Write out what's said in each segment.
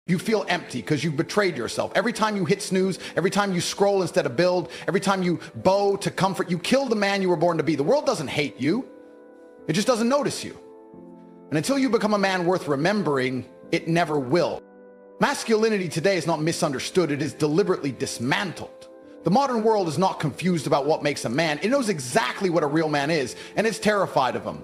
You feel empty because you've betrayed yourself. Every time you hit snooze, every time you scroll instead of build, every time you bow to comfort, you kill the man you were born to be. The world doesn't hate you. It just doesn't notice you. And until you become a man worth remembering, it never will. Masculinity today is not misunderstood. It is deliberately dismantled. The modern world is not confused about what makes a man. It knows exactly what a real man is, and it's terrified of him.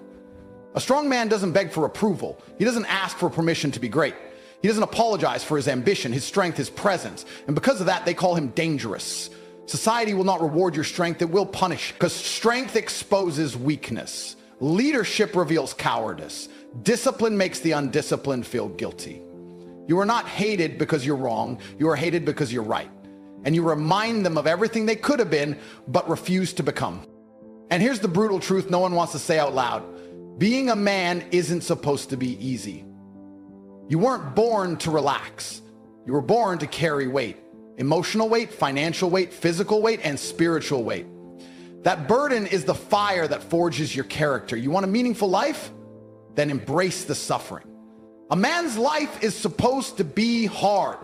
A strong man doesn't beg for approval. He doesn't ask for permission to be great. He doesn't apologize for his ambition, his strength, his presence. And because of that, they call him dangerous. Society will not reward your strength. It will punish, because strength exposes weakness. Leadership reveals cowardice. Discipline makes the undisciplined feel guilty. You are not hated because you're wrong. You are hated because you're right. And you remind them of everything they could have been, but refuse to become. And here's the brutal truth no one wants to say out loud. Being a man isn't supposed to be easy. You weren't born to relax. You were born to carry weight. Emotional weight, financial weight, physical weight, and spiritual weight. That burden is the fire that forges your character. You want a meaningful life? Then embrace the suffering. A man's life is supposed to be hard.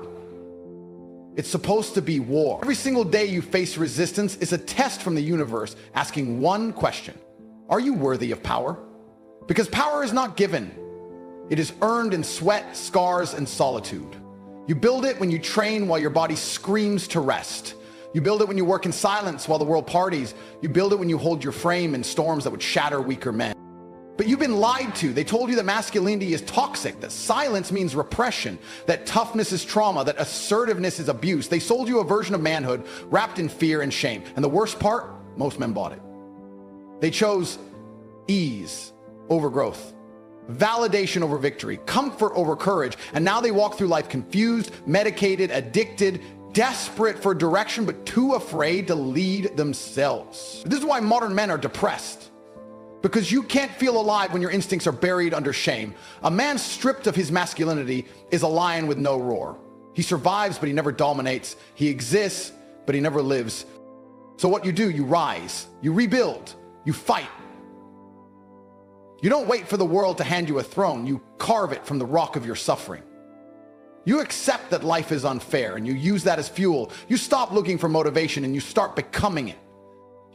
It's supposed to be war. Every single day you face resistance is a test from the universe asking one question. Are you worthy of power? Because power is not given. It is earned in sweat, scars, and solitude. You build it when you train while your body screams to rest. You build it when you work in silence while the world parties. You build it when you hold your frame in storms that would shatter weaker men. But you've been lied to. They told you that masculinity is toxic, that silence means repression, that toughness is trauma, that assertiveness is abuse. They sold you a version of manhood wrapped in fear and shame. And the worst part, most men bought it. They chose ease over growth, validation over victory, comfort over courage, and now they walk through life confused, medicated, addicted, desperate for direction, but too afraid to lead themselves. This is why modern men are depressed, because you can't feel alive when your instincts are buried under shame. A man stripped of his masculinity is a lion with no roar. He survives, but he never dominates. He exists, but he never lives. So what you do, you rise, you rebuild, you fight. You don't wait for the world to hand you a throne. You carve it from the rock of your suffering. You accept that life is unfair and you use that as fuel. You stop looking for motivation and you start becoming it.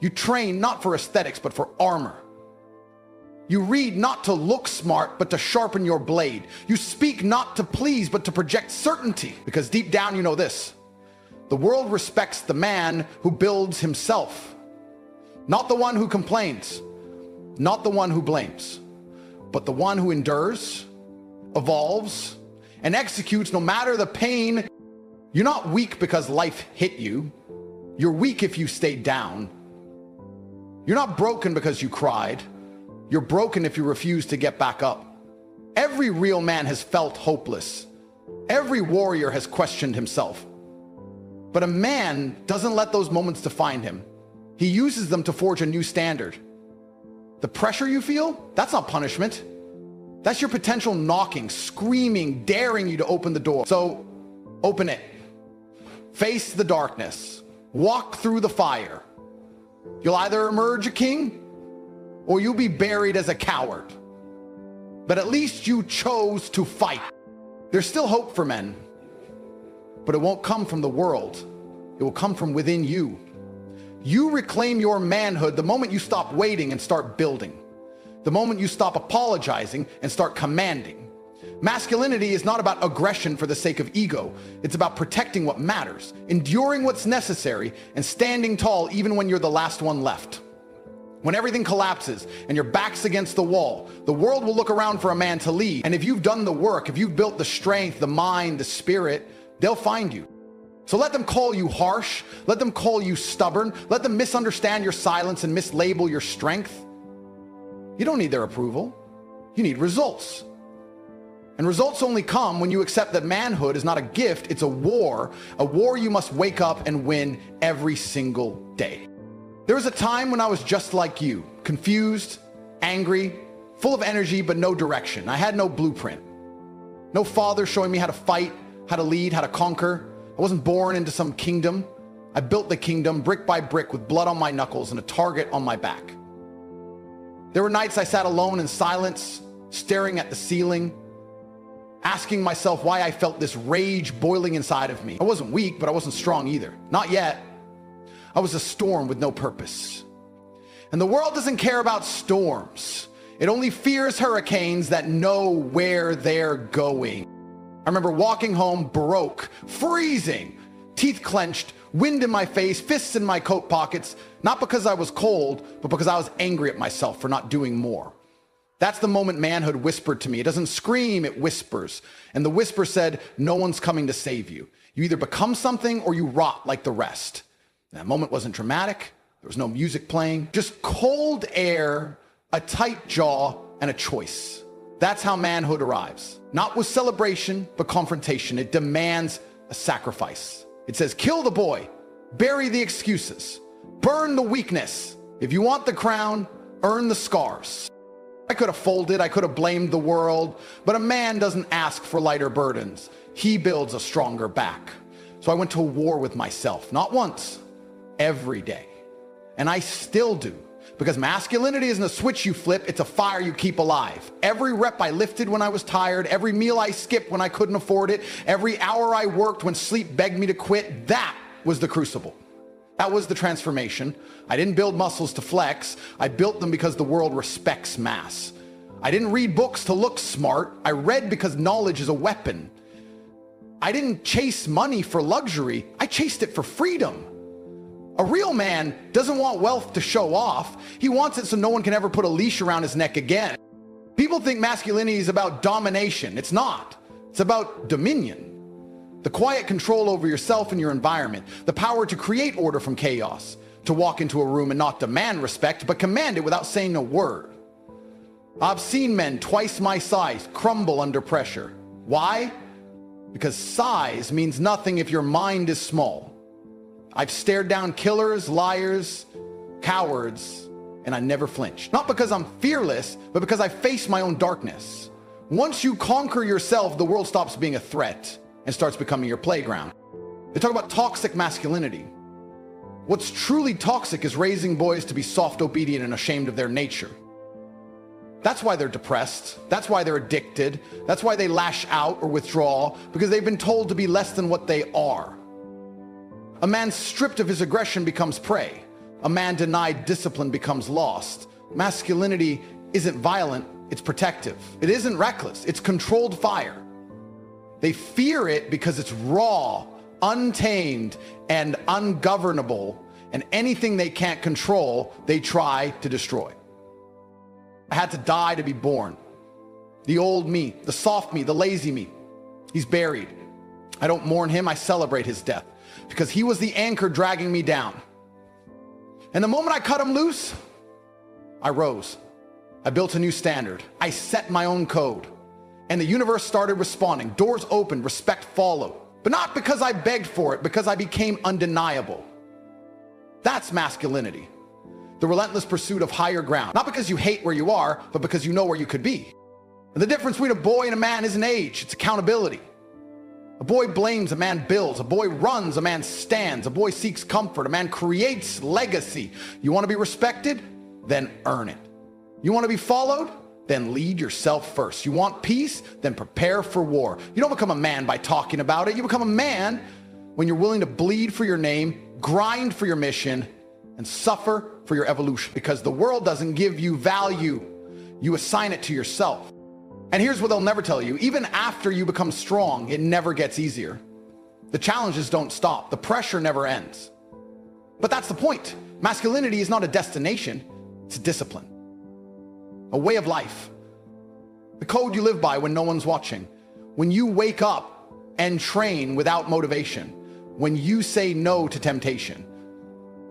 You train not for aesthetics, but for armor. You read not to look smart, but to sharpen your blade. You speak not to please, but to project certainty. Because deep down you know this. The world respects the man who builds himself. Not the one who complains. Not the one who blames, but the one who endures, evolves, and executes no matter the pain. You're not weak because life hit you. You're weak if you stayed down. You're not broken because you cried. You're broken if you refuse to get back up. Every real man has felt hopeless. Every warrior has questioned himself. But a man doesn't let those moments define him. He uses them to forge a new standard. The pressure you feel, that's not punishment. That's your potential knocking, screaming, daring you to open the door. So open it. Face the darkness. Walk through the fire. You'll either emerge a king or you'll be buried as a coward. But at least you chose to fight. There's still hope for men, but it won't come from the world. It will come from within you. You reclaim your manhood the moment you stop waiting and start building. The moment you stop apologizing and start commanding. Masculinity is not about aggression for the sake of ego. It's about protecting what matters, enduring what's necessary, and standing tall even when you're the last one left. When everything collapses and your back's against the wall, the world will look around for a man to lead. And if you've done the work, if you've built the strength, the mind, the spirit, they'll find you. So let them call you harsh, let them call you stubborn, let them misunderstand your silence and mislabel your strength. You don't need their approval. You need results. And results only come when you accept that manhood is not a gift, it's a war you must wake up and win every single day. There was a time when I was just like you, confused, angry, full of energy, but no direction. I had no blueprint. No father showing me how to fight, how to lead, how to conquer. I wasn't born into some kingdom. I built the kingdom brick by brick with blood on my knuckles and a target on my back. There were nights I sat alone in silence, staring at the ceiling, asking myself why I felt this rage boiling inside of me. I wasn't weak, but I wasn't strong either. Not yet. I was a storm with no purpose. And the world doesn't care about storms. It only fears hurricanes that know where they're going. I remember walking home broke, freezing, teeth clenched, wind in my face, fists in my coat pockets, not because I was cold, but because I was angry at myself for not doing more. That's the moment manhood whispered to me. It doesn't scream, it whispers. And the whisper said, no one's coming to save you. You either become something or you rot like the rest. And that moment wasn't dramatic. There was no music playing, just cold air, a tight jaw, and a choice. That's how manhood arrives. Not with celebration, but confrontation. It demands a sacrifice. It says, kill the boy, bury the excuses, burn the weakness. If you want the crown, earn the scars. I could have folded, I could have blamed the world, but a man doesn't ask for lighter burdens. He builds a stronger back. So I went to war with myself, not once, every day. And I still do. Because masculinity isn't a switch you flip, it's a fire you keep alive. Every rep I lifted when I was tired, every meal I skipped when I couldn't afford it, every hour I worked when sleep begged me to quit, that was the crucible. That was the transformation. I didn't build muscles to flex. I built them because the world respects mass. I didn't read books to look smart. I read because knowledge is a weapon. I didn't chase money for luxury. I chased it for freedom. A real man doesn't want wealth to show off. He wants it so no one can ever put a leash around his neck again. People think masculinity is about domination. It's not. It's about dominion. The quiet control over yourself and your environment. The power to create order from chaos. To walk into a room and not demand respect, but command it without saying a word. I've seen men twice my size crumble under pressure. Why? Because size means nothing if your mind is small. I've stared down killers, liars, cowards, and I never flinched. Not because I'm fearless, but because I face my own darkness. Once you conquer yourself, the world stops being a threat and starts becoming your playground. They talk about toxic masculinity. What's truly toxic is raising boys to be soft, obedient, and ashamed of their nature. That's why they're depressed. That's why they're addicted. That's why they lash out or withdraw, because they've been told to be less than what they are. A man stripped of his aggression becomes prey. A man denied discipline becomes lost. Masculinity isn't violent, it's protective. It isn't reckless, it's controlled fire. They fear it because it's raw, untamed, and ungovernable, and anything they can't control, they try to destroy. I had to die to be born. The old me, the soft me, the lazy me, he's buried. I don't mourn him, I celebrate his death, because he was the anchor dragging me down. And the moment I cut him loose, I rose. I built a new standard. I set my own code. And the universe started responding. Doors opened, respect followed. But not because I begged for it, because I became undeniable. That's masculinity. The relentless pursuit of higher ground. Not because you hate where you are, but because you know where you could be. And the difference between a boy and a man isn't age, it's accountability. A boy blames, a man builds. A boy runs, a man stands. A boy seeks comfort, a man creates legacy. You want to be respected? Then earn it. You want to be followed? Then lead yourself first. You want peace? Then prepare for war. You don't become a man by talking about it. You become a man when you're willing to bleed for your name, grind for your mission, and suffer for your evolution. Because the world doesn't give you value. You assign it to yourself. And here's what they'll never tell you. Even after you become strong, it never gets easier. The challenges don't stop. The pressure never ends. But that's the point. Masculinity is not a destination. It's a discipline. A way of life. The code you live by when no one's watching. When you wake up and train without motivation. When you say no to temptation.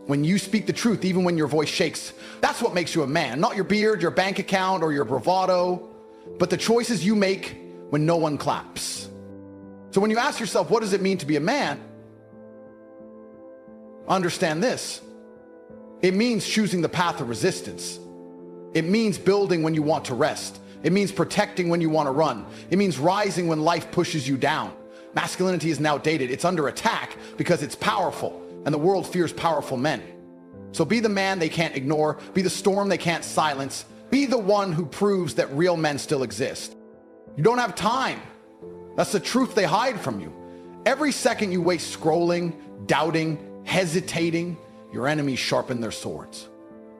When you speak the truth even when your voice shakes. That's what makes you a man. Not your beard, your bank account, or your bravado. But the choices you make when no one claps. So when you ask yourself, what does it mean to be a man? Understand this. It means choosing the path of resistance. It means building when you want to rest. It means protecting when you want to run. It means rising when life pushes you down. Masculinity is now outdated. It's under attack because it's powerful, and the world fears powerful men. So be the man they can't ignore. Be the storm they can't silence. Be the one who proves that real men still exist. You don't have time That's the truth they hide from you. Every second you waste scrolling, doubting, hesitating, your enemies sharpen their swords.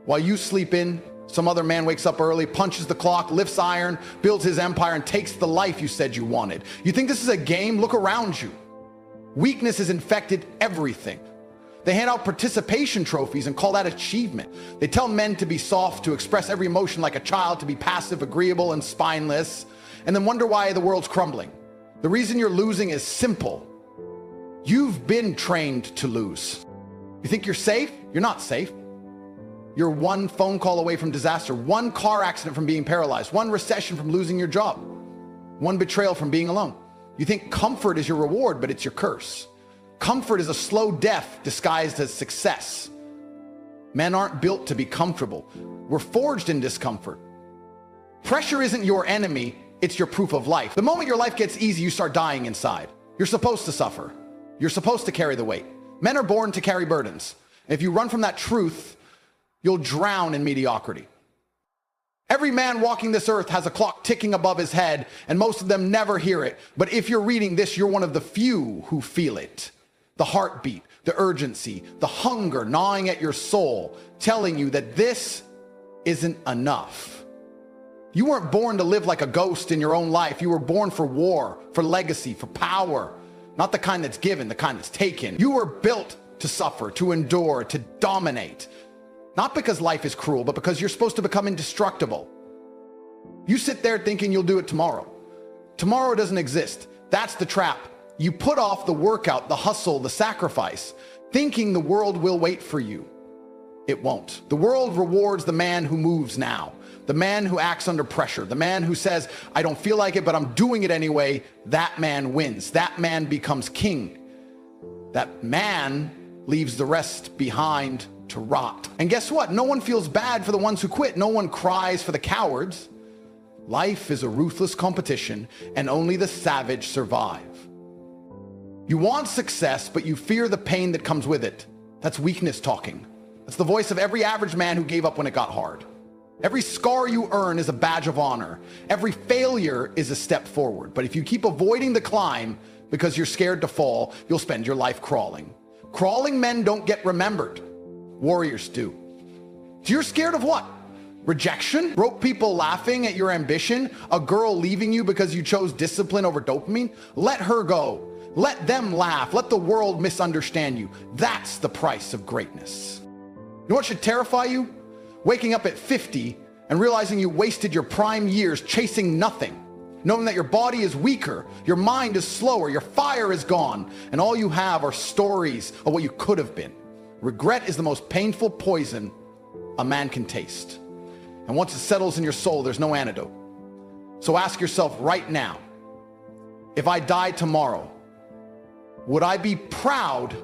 While you sleep in, some other man wakes up early, punches the clock, lifts iron, builds his empire, and takes the life you said you wanted. You think this is a game? Look around you. Weakness has infected everything. They hand out participation trophies and call that achievement. They tell men to be soft, to express every emotion like a child, to be passive, agreeable, and spineless, and then wonder why the world's crumbling. The reason you're losing is simple. You've been trained to lose. You think you're safe? You're not safe. You're one phone call away from disaster, one car accident from being paralyzed, one recession from losing your job, one betrayal from being alone. You think comfort is your reward, but it's your curse. Comfort is a slow death disguised as success. Men aren't built to be comfortable. We're forged in discomfort. Pressure isn't your enemy, it's your proof of life. The moment your life gets easy, you start dying inside. You're supposed to suffer. You're supposed to carry the weight. Men are born to carry burdens. If you run from that truth, you'll drown in mediocrity. Every man walking this earth has a clock ticking above his head, and most of them never hear it. But if you're reading this, you're one of the few who feel it. The heartbeat, the urgency, the hunger gnawing at your soul, telling you that this isn't enough. You weren't born to live like a ghost in your own life. You were born for war, for legacy, for power. Not the kind that's given, the kind that's taken. You were built to suffer, to endure, to dominate. Not because life is cruel, but because you're supposed to become indestructible. You sit there thinking you'll do it tomorrow. Tomorrow doesn't exist. That's the trap. You put off the workout, the hustle, the sacrifice, thinking the world will wait for you. It won't. The world rewards the man who moves now, the man who acts under pressure, the man who says, I don't feel like it, but I'm doing it anyway. That man wins. That man becomes king. That man leaves the rest behind to rot. And guess what? No one feels bad for the ones who quit. No one cries for the cowards. Life is a ruthless competition, and only the savage survive. You want success, but you fear the pain that comes with it. That's weakness talking. That's the voice of every average man who gave up when it got hard. Every scar you earn is a badge of honor. Every failure is a step forward. But if you keep avoiding the climb because you're scared to fall, you'll spend your life crawling. Crawling men don't get remembered. Warriors do. So you're scared of what? Rejection? Broke people laughing at your ambition? A girl leaving you because you chose discipline over dopamine? Let her go. Let them laugh. Let the world misunderstand you. That's the price of greatness. You know what should terrify you? Waking up at 50 and realizing you wasted your prime years chasing nothing. Knowing that your body is weaker, your mind is slower, your fire is gone, and all you have are stories of what you could have been. Regret is the most painful poison a man can taste. And once it settles in your soul, there's no antidote. So ask yourself right now, if I died tomorrow, would I be proud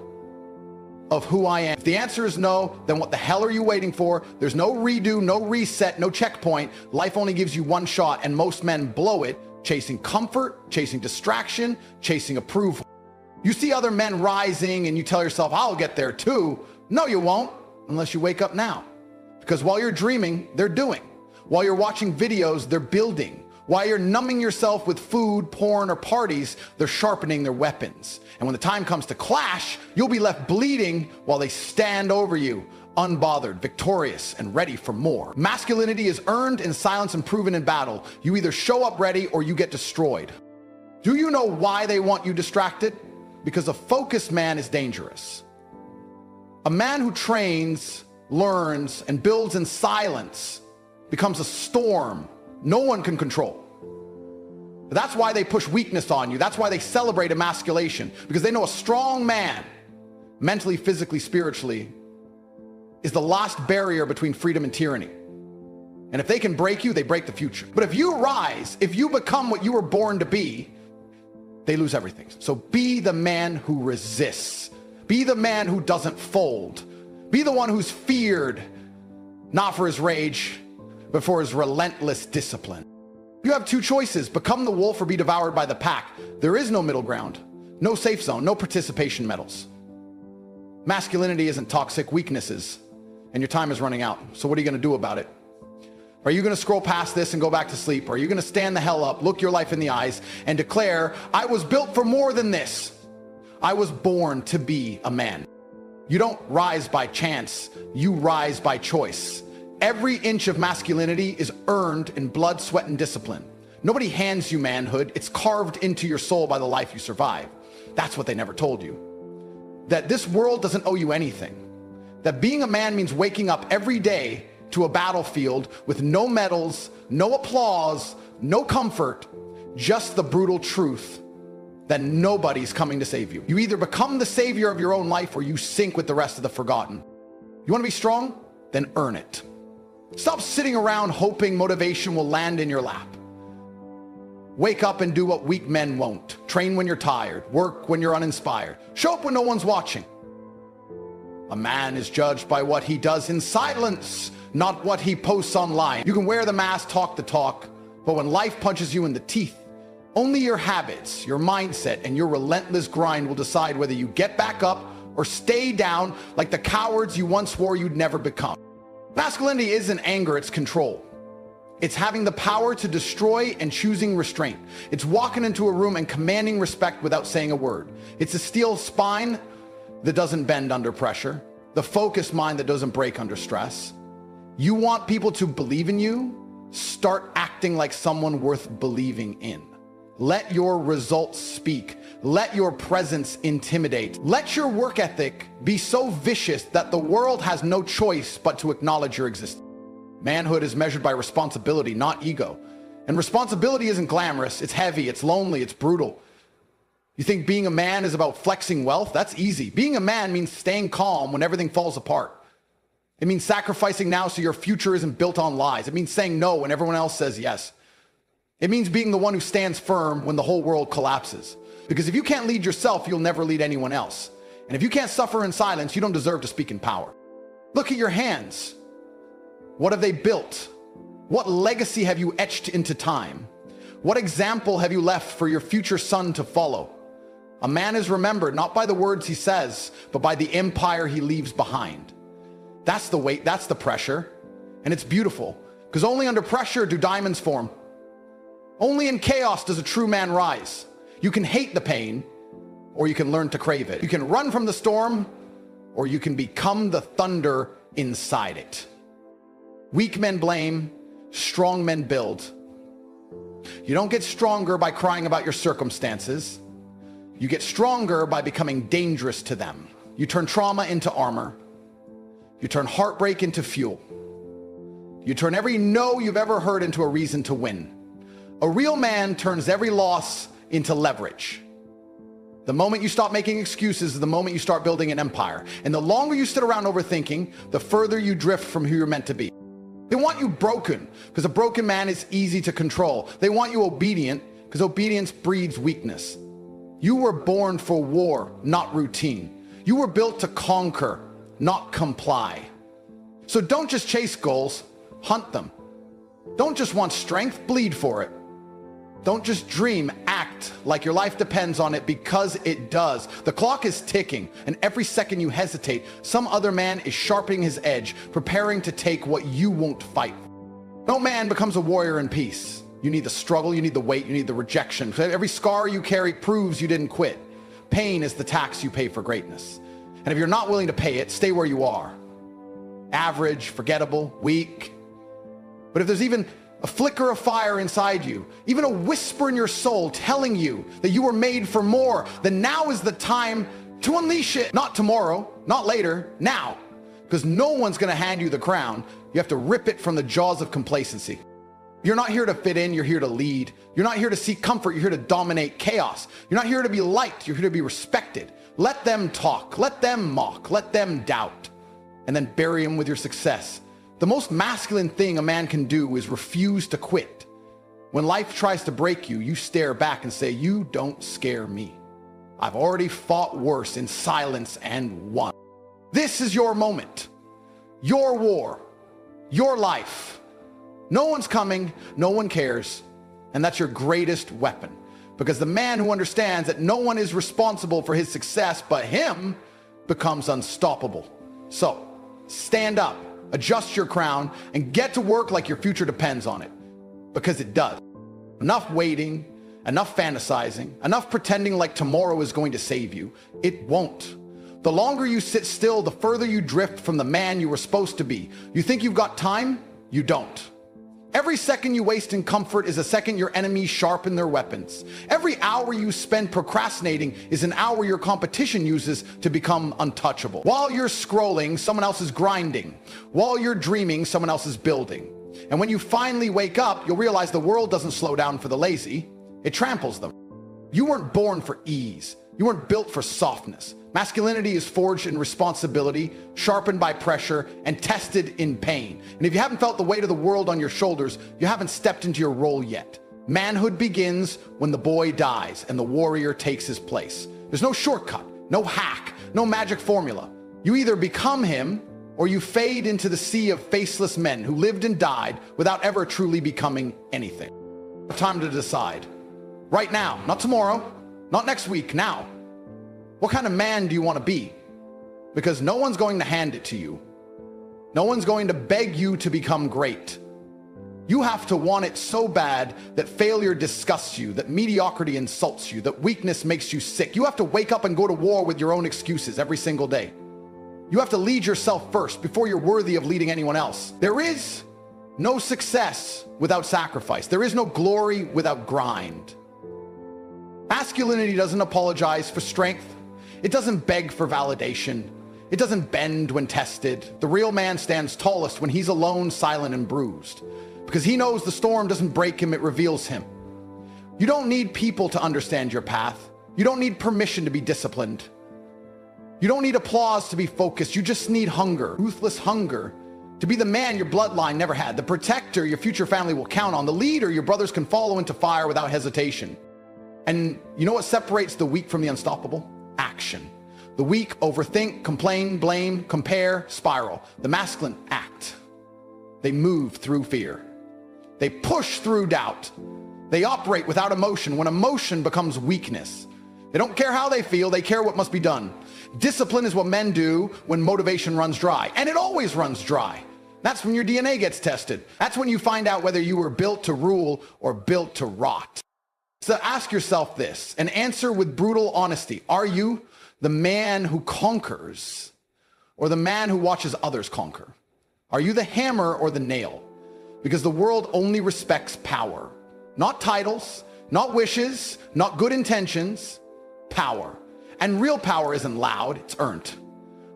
of who I am? If the answer is no, then what the hell are you waiting for? There's no redo, no reset, no checkpoint. Life only gives you one shot, and most men blow it, chasing comfort, chasing distraction, chasing approval. You see other men rising and you tell yourself, I'll get there too. No, you won't, unless you wake up now. Because while you're dreaming, they're doing. While you're watching videos, they're building. While you're numbing yourself with food, porn, or parties, they're sharpening their weapons. And when the time comes to clash, you'll be left bleeding while they stand over you, unbothered, victorious, and ready for more. Masculinity is earned in silence and proven in battle. You either show up ready or you get destroyed. Do you know why they want you distracted? Because a focused man is dangerous. A man who trains, learns, and builds in silence becomes a storm no one can control. That's why they push weakness on you. That's why they celebrate emasculation, because they know a strong man, mentally, physically, spiritually, is the last barrier between freedom and tyranny. And if they can break you, they break the future. But if you rise, if you become what you were born to be, they lose everything. So be the man who resists. Be the man who doesn't fold. Be the one who's feared, not for his rage, but for his relentless discipline. You have two choices: become the wolf or be devoured by the pack. There is no middle ground, no safe zone, no participation medals. Masculinity isn't toxic, weaknesses, and your time is running out. So what are you going to do about it? Are you going to scroll past this and go back to sleep? Or are you going to stand the hell up, look your life in the eyes, and declare, I was built for more than this. I was born to be a man. You don't rise by chance, you rise by choice. Every inch of masculinity is earned in blood, sweat, and discipline. Nobody hands you manhood. It's carved into your soul by the life you survive. That's what they never told you. That this world doesn't owe you anything. That being a man means waking up every day to a battlefield with no medals, no applause, no comfort, just the brutal truth that nobody's coming to save you. You either become the savior of your own life or you sink with the rest of the forgotten. You want to be strong? Then earn it. Stop sitting around hoping motivation will land in your lap. Wake up and do what weak men won't. Train when you're tired. Work when you're uninspired. Show up when no one's watching. A man is judged by what he does in silence, not what he posts online. You can wear the mask, talk the talk, but when life punches you in the teeth, only your habits, your mindset, and your relentless grind will decide whether you get back up or stay down like the cowards you once swore you'd never become. Masculinity isn't anger, it's control. It's having the power to destroy and choosing restraint. It's walking into a room and commanding respect without saying a word. It's a steel spine that doesn't bend under pressure, the focused mind that doesn't break under stress. You want people to believe in you? Start acting like someone worth believing in. Let your results speak. Let your presence intimidate. Let your work ethic be so vicious that the world has no choice but to acknowledge your existence. Manhood is measured by responsibility, not ego. And responsibility isn't glamorous. It's heavy, it's lonely, it's brutal. You think being a man is about flexing wealth? That's easy. Being a man means staying calm when everything falls apart. It means sacrificing now so your future isn't built on lies. It means saying no when everyone else says yes. It means being the one who stands firm when the whole world collapses. Because if you can't lead yourself, you'll never lead anyone else. And if you can't suffer in silence, you don't deserve to speak in power. Look at your hands. What have they built? What legacy have you etched into time? What example have you left for your future son to follow? A man is remembered not by the words he says, but by the empire he leaves behind. That's the weight, that's the pressure. And it's beautiful, because only under pressure do diamonds form. Only in chaos does a true man rise. You can hate the pain, or you can learn to crave it. You can run from the storm, or you can become the thunder inside it. Weak men blame, strong men build. You don't get stronger by crying about your circumstances. You get stronger by becoming dangerous to them. You turn trauma into armor. You turn heartbreak into fuel. You turn every no you've ever heard into a reason to win. A real man turns every loss into leverage. The moment you stop making excuses is the moment you start building an empire. And the longer you sit around overthinking, the further you drift from who you're meant to be. They want you broken, because a broken man is easy to control. They want you obedient, because obedience breeds weakness. You were born for war, not routine. You were built to conquer, not comply. So don't just chase goals, hunt them. Don't just want strength, bleed for it. Don't just dream, act like your life depends on it, because it does. The clock is ticking, and every second you hesitate, some other man is sharpening his edge, preparing to take what you won't fight. No man becomes a warrior in peace. You need the struggle, you need the weight, you need the rejection. Every scar you carry proves you didn't quit. Pain is the tax you pay for greatness. And if you're not willing to pay it, stay where you are. Average, forgettable, weak. But if there's even a flicker of fire inside you, even a whisper in your soul telling you that you were made for more, then now is the time to unleash it. Not tomorrow, not later, now. Because no one's going to hand you the crown. You have to rip it from the jaws of complacency. You're not here to fit in, you're here to lead. You're not here to seek comfort, you're here to dominate chaos. You're not here to be liked, you're here to be respected. Let them talk, let them mock, let them doubt, and then bury them with your success. The most masculine thing a man can do is refuse to quit. When life tries to break you, you stare back and say, you don't scare me. I've already fought worse in silence and won. This is your moment, your war, your life. No one's coming, no one cares, and that's your greatest weapon. Because the man who understands that no one is responsible for his success but him becomes unstoppable. So, stand up. adjust your crown, and get to work like your future depends on it. Because it does. Enough waiting, enough fantasizing, enough pretending like tomorrow is going to save you. It won't. The longer you sit still, the further you drift from the man you were supposed to be. You think you've got time? You don't. Every second you waste in comfort is a second your enemies sharpen their weapons. Every hour you spend procrastinating is an hour your competition uses to become untouchable. While you're scrolling, someone else is grinding. While you're dreaming, someone else is building. And when you finally wake up, you'll realize the world doesn't slow down for the lazy. It tramples them. You weren't born for ease. You weren't built for softness. Masculinity is forged in responsibility, sharpened by pressure, and tested in pain. And if you haven't felt the weight of the world on your shoulders, you haven't stepped into your role yet. Manhood begins when the boy dies and the warrior takes his place. There's no shortcut, no hack, no magic formula. You either become him or you fade into the sea of faceless men who lived and died without ever truly becoming anything. Time to decide. Right now, not tomorrow, not next week, now. What kind of man do you want to be? Because no one's going to hand it to you. No one's going to beg you to become great. You have to want it so bad that failure disgusts you, that mediocrity insults you, that weakness makes you sick. You have to wake up and go to war with your own excuses every single day. You have to lead yourself first before you're worthy of leading anyone else. There is no success without sacrifice. There is no glory without grind. Masculinity doesn't apologize for strength. It doesn't beg for validation. It doesn't bend when tested. The real man stands tallest when he's alone, silent, and bruised. Because he knows the storm doesn't break him, it reveals him. You don't need people to understand your path. You don't need permission to be disciplined. You don't need applause to be focused. You just need hunger, ruthless hunger, to be the man your bloodline never had, the protector your future family will count on, the leader your brothers can follow into fire without hesitation. And you know what separates the weak from the unstoppable? Action. The weak overthink, complain, blame, compare, spiral. The masculine act. They move through fear. They push through doubt. They operate without emotion when emotion becomes weakness. They don't care how they feel, they care what must be done. Discipline is what men do when motivation runs dry, and it always runs dry. That's when your DNA gets tested. That's when you find out whether you were built to rule or built to rot. So ask yourself this and answer with brutal honesty. Are you the man who conquers or the man who watches others conquer? Are you the hammer or the nail? Because the world only respects power, not titles, not wishes, not good intentions, power. And real power isn't loud, it's earned.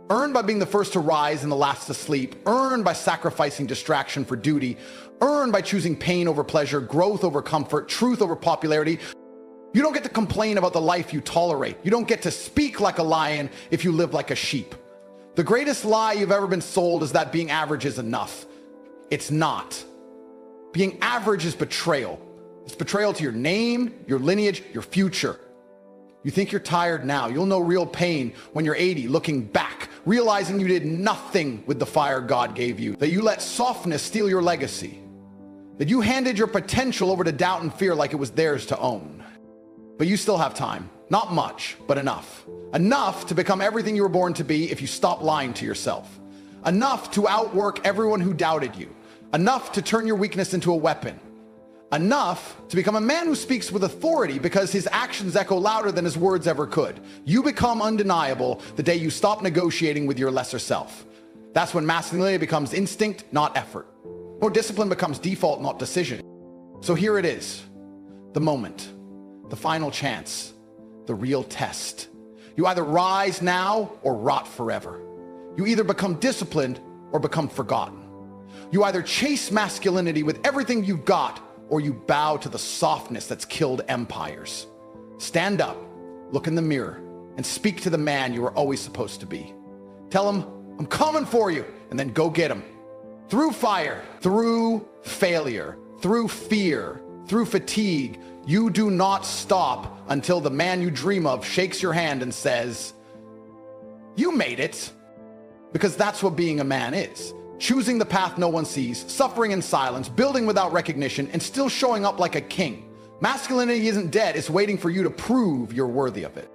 Earned by being the first to rise and the last to sleep. Earned by sacrificing distraction for duty. Earned by choosing pain over pleasure, growth over comfort, truth over popularity. You don't get to complain about the life you tolerate. You don't get to speak like a lion if you live like a sheep. The greatest lie you've ever been sold is that being average is enough. It's not. Being average is betrayal. It's betrayal to your name, your lineage, your future. You think you're tired now. You'll know real pain when you're 80, looking back, realizing you did nothing with the fire God gave you, that you let softness steal your legacy, that you handed your potential over to doubt and fear like it was theirs to own. But you still have time. Not much, but enough. Enough to become everything you were born to be if you stop lying to yourself. Enough to outwork everyone who doubted you. Enough to turn your weakness into a weapon. Enough to become a man who speaks with authority because his actions echo louder than his words ever could. You become undeniable the day you stop negotiating with your lesser self. That's when masculinity becomes instinct, not effort. Or discipline becomes default, not decision. So here it is, the moment, the final chance, the real test. You either rise now or rot forever. You either become disciplined or become forgotten. You either chase masculinity with everything you've got or you bow to the softness that's killed empires. Stand up, look in the mirror, and speak to the man you were always supposed to be. Tell him, I'm coming for you, and then go get him. Through fire, through failure, through fear, through fatigue, you do not stop until the man you dream of shakes your hand and says, you made it. Because that's what being a man is. Choosing the path no one sees, suffering in silence, building without recognition, and still showing up like a king. Masculinity isn't dead, it's waiting for you to prove you're worthy of it.